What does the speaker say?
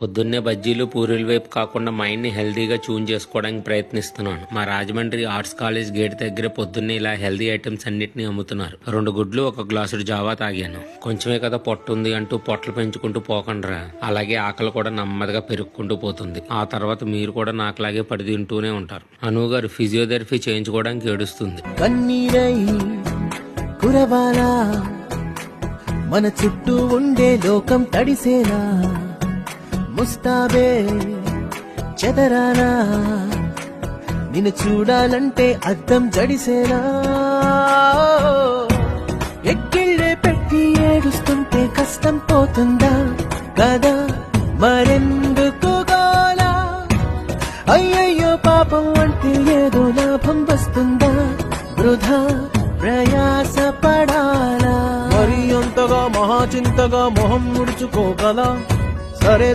పొద్దున్నే బజ్జీలు పూరీల వైపు కాకుండా మైండ్ని హెల్తీగా ట్యూన్ చేసుకోవడానికి ప్రయత్నిస్తున్నాను. మా రాజమండ్రి ఆర్ట్స్ కాలేజ్ గేట్ దగ్గర పొద్దున్నే ఇలా హెల్తీ ఐటమ్స్ అన్నిటినీ అమ్ముతున్నారు. 2 గుడ్లు 1 గ్లాసుడు జావా తాగాను. కొంచెమే కదా పొట్టుంది అంటూ పొట్టలు పెంచుకుంటూ పోకండ్రా. అలాగే ఆకలి కూడా నెమ్మదిగా పెరుక్కుంటూ పోతుంది. ఆ తర్వాత మీరు కూడా నాకులాగే పడి తింటూనే ఉంటారు. అను గారు ఫిజియోథెరపీ చేయించుకోవడానికి ఏడుస్తుంది. మన చుట్టూ ఉండే లోకం తడిసేలా ముస్తాబే చెదరానా, నిన్ను చూడాలంటే అద్దం జడిసేలా. ఎక్కిళ్ళే పెట్టి ఏడుస్తుంటే కష్టం పోతుందా కదా, మరెందుకు గోలా? అయ్యయ్యో పాపం అంటే ఏదో లాభం వస్తుందా, వృధా ప్రయాస పడాలా? మరి అంతగా మహాచింతగా మొహం ముడుచుకోగల సరే